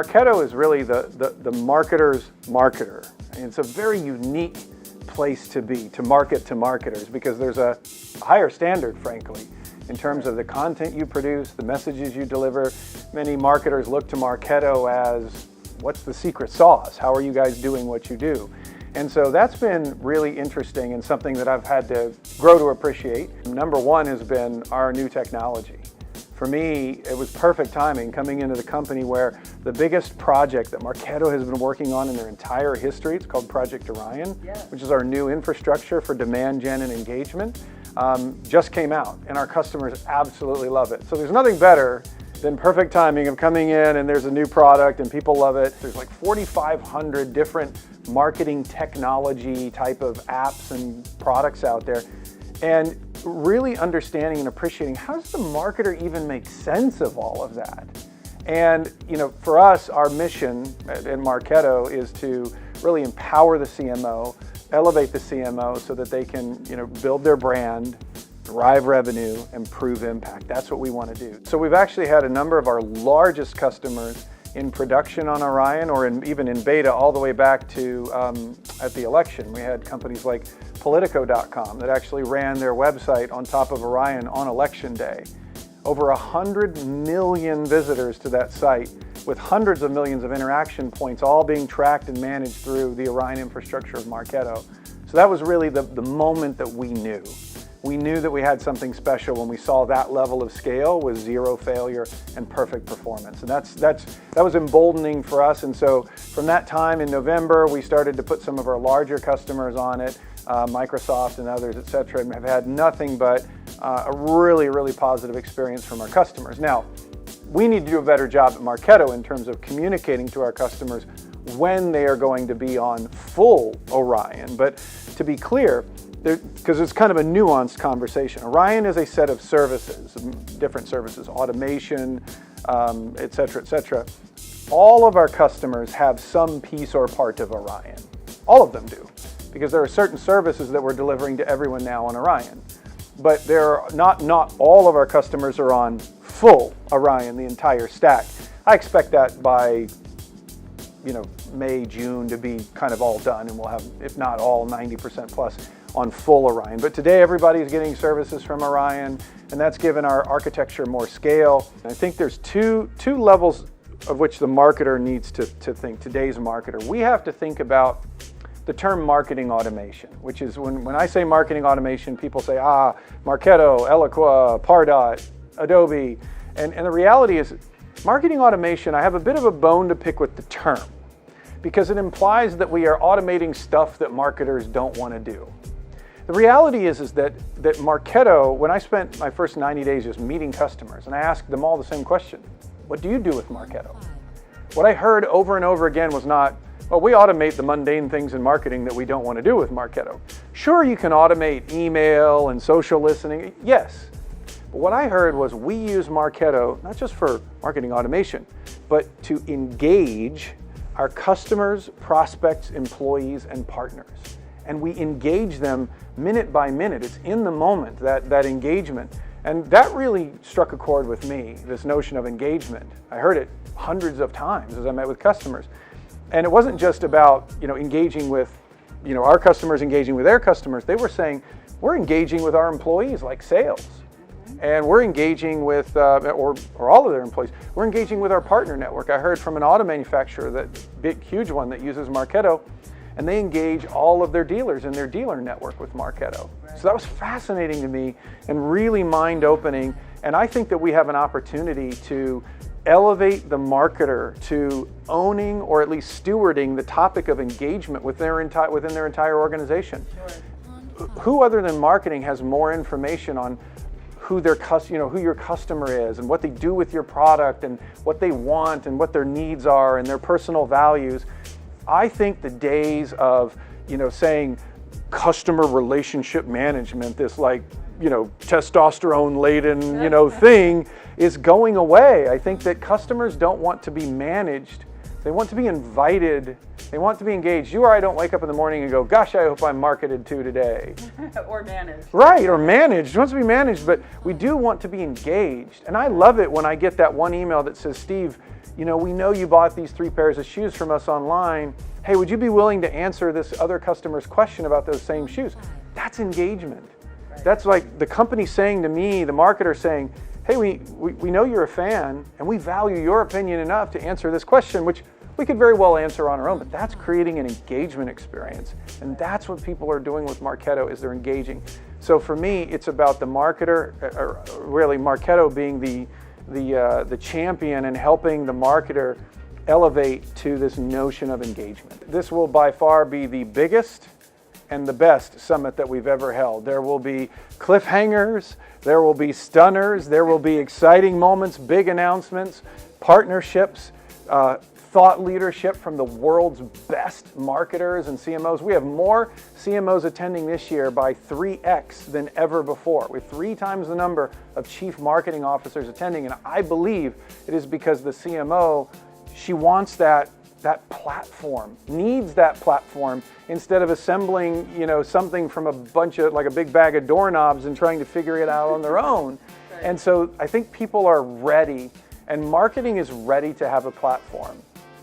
Marketo is really the marketer's marketer. And it's a very unique place to be, to market to marketers, because there's a higher standard, frankly, in terms of the content you produce, the messages you deliver. Many marketers look to Marketo as, what's the secret sauce? How are you guys doing what you do? And so that's been really interesting and something that I've had to grow to appreciate. Number one has been our new technology. For me, it was perfect timing coming into the company where the biggest project that Marketo has been working on in their entire history, it's called Project Orion, which is our new infrastructure for demand gen and engagement, just came out, and our customers absolutely love it. So there's nothing better than perfect timing of coming in and there's a new product and people love it. There's like 4,500 different marketing technology type of apps and products out there. And really understanding and appreciating, how does the marketer even make sense of all of that? And for us, our mission at Marketo is to really empower the CMO, elevate the CMO so that they can build their brand, drive revenue, and prove impact. That's what we want to do. So we've actually had a number of our largest customers in production on Orion, or even in beta all the way back to at the election. We had companies like Politico.com that actually ran their website on top of Orion on election day. Over 100 million visitors to that site, with hundreds of millions of interaction points, all being tracked and managed through the Orion infrastructure of Marketo. So that was really the moment that we knew. We knew that we had something special when we saw that level of scale with zero failure and perfect performance. And that was emboldening for us. And so from that time in November, we started to put some of our larger customers on it, Microsoft and others, et cetera, and have had nothing but a really, really positive experience from our customers. Now, we need to do a better job at Marketo in terms of communicating to our customers when they are going to be on full Orion. But to be clear, because it's kind of a nuanced conversation. Orion is a set of services, different services, automation, et cetera, et cetera. All of our customers have some piece or part of Orion. All of them do, because there are certain services that we're delivering to everyone now on Orion. But there are not all of our customers are on full Orion, the entire stack. I expect that by May, June to be kind of all done, and we'll have, if not all, 90% plus on full Orion. But today everybody's getting services from Orion, and that's given our architecture more scale. I think there's two levels of which the marketer needs to think, today's marketer. We have to think about the term marketing automation, which is when I say marketing automation, people say, Marketo, Eloqua, Pardot, Adobe. And the reality is, marketing automation, I have a bit of a bone to pick with the term, because it implies that we are automating stuff that marketers don't want to do. The reality is that Marketo, when I spent my first 90 days just meeting customers, and I asked them all the same question, what do you do with Marketo? What I heard over and over again was not, well, we automate the mundane things in marketing that we don't want to do with Marketo. Sure, you can automate email and social listening, yes. But what I heard was, we use Marketo not just for marketing automation, but to engage our customers, prospects, employees, and partners. And we engage them minute by minute. It's in the moment, that engagement. And that really struck a chord with me, this notion of engagement. I heard it hundreds of times as I met with customers. And it wasn't just about engaging with our customers engaging with their customers. They were saying, we're engaging with our employees like sales. And we're engaging with, or all of their employees, we're engaging with our partner network. I heard from an auto manufacturer, that big, huge one that uses Marketo, and they engage all of their dealers in their dealer network with Marketo. So that was fascinating to me and really mind-opening. And I think that we have an opportunity to elevate the marketer to owning, or at least stewarding, the topic of engagement within their entire organization. Sure. Who other than marketing has more information on who your customer is and what they do with your product and what they want and what their needs are and their personal values? I think the days of, saying customer relationship management, this testosterone laden, thing, is going away. I think that customers don't want to be managed They want to be invited. They want to be engaged. You or I don't wake up in the morning and go, gosh, I hope I'm marketed to today. Or managed. Right, or managed. It wants to be managed, but we do want to be engaged. And I love it when I get that one email that says, Steve, you know, we know you bought these 3 pairs of shoes from us online. Hey, would you be willing to answer this other customer's question about those same shoes? That's engagement. Right. That's like the company saying to me, the marketer saying, hey, we know you're a fan and we value your opinion enough to answer this question, which we could very well answer on our own, but that's creating an engagement experience. And that's what people are doing with Marketo, is they're engaging. So for me, it's about the marketer, or really Marketo being the champion and helping the marketer elevate to this notion of engagement. This will by far be the biggest and the best summit that we've ever held. There will be cliffhangers, there will be stunners, there will be exciting moments, big announcements, partnerships, thought leadership from the world's best marketers and CMOs. We have more CMOs attending this year by 3x than ever before. We have 3 times the number of chief marketing officers attending, and I believe it is because the CMO, she wants that platform, needs that platform, instead of assembling, you know, something from a bunch of, like a big bag of doorknobs and trying to figure it out on their own. Right. And so I think people are ready, and marketing is ready to have a platform.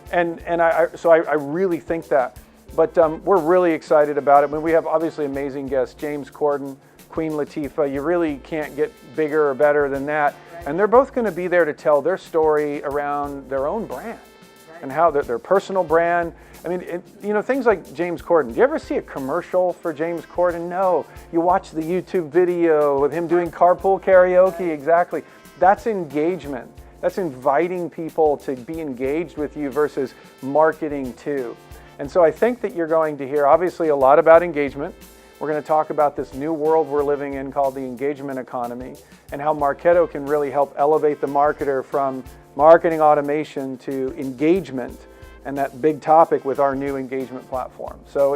And I really think that. But we're really excited about it. When we have obviously amazing guests, James Corden, Queen Latifah, you really can't get bigger or better than that. Right. And they're both going to be there to tell their story around their own brand. And how their personal brand. I mean, you know, things like James Corden. Do you ever see a commercial for James Corden? No. You watch the YouTube video with him doing carpool karaoke. Exactly. That's engagement. That's inviting people to be engaged with you versus marketing to. And so I think that you're going to hear obviously a lot about engagement. We're going to talk about this new world we're living in called the engagement economy, and how Marketo can really help elevate the marketer from marketing automation to engagement, and that big topic with our new engagement platform. So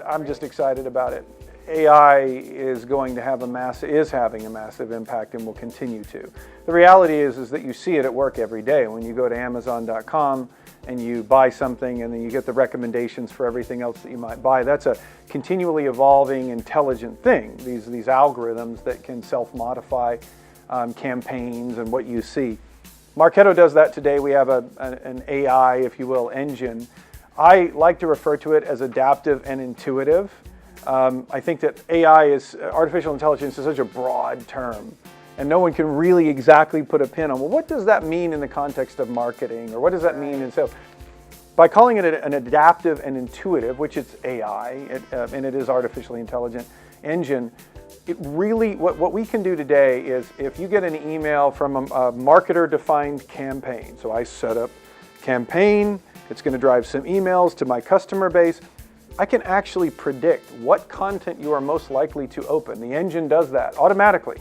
I'm just excited about it. AI is going to have having a massive impact and will continue to. The reality is that you see it at work every day. When you go to Amazon.com and you buy something and then you get the recommendations for everything else that you might buy, that's a continually evolving, intelligent thing. These algorithms that can self-modify campaigns and what you see. Marketo does that today. We have an AI, if you will, engine. I like to refer to it as adaptive and intuitive. I think that AI artificial intelligence is such a broad term, and no one can really exactly put a pin on, well, what does that mean in the context of marketing, or what does that mean? And so by calling it an adaptive and intuitive, which it's AI, and it is artificially intelligent engine, it really, what we can do today is, if you get an email from a marketer-defined campaign, so I set up campaign, it's going to drive some emails to my customer base, I can actually predict what content you are most likely to open. The engine does that automatically.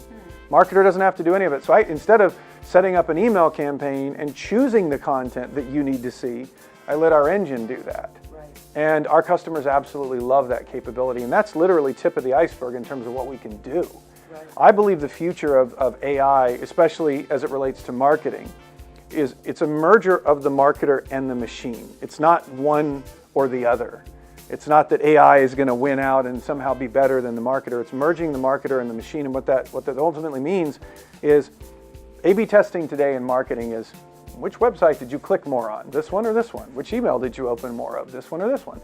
Marketer doesn't have to do any of it. So instead of setting up an email campaign and choosing the content that you need to see, I let our engine do that. And our customers absolutely love that capability. And that's literally tip of the iceberg in terms of what we can do. Right. I believe the future of AI, especially as it relates to marketing, it's a merger of the marketer and the machine. It's not one or the other. It's not that AI is going to win out and somehow be better than the marketer. It's merging the marketer and the machine. And what that ultimately means is A/B testing today in marketing is, which website did you click more on? This one or this one? Which email did you open more of? This one or this one?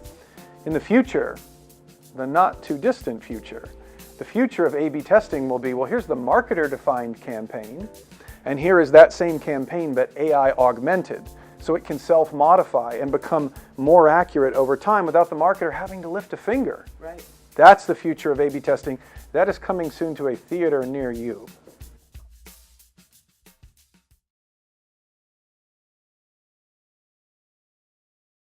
In the future, the not too distant future, the future of A/B testing will be, well, here's the marketer-defined campaign, and here is that same campaign but AI augmented, so it can self-modify and become more accurate over time without the marketer having to lift a finger. Right. That's the future of A/B testing. That is coming soon to a theater near you.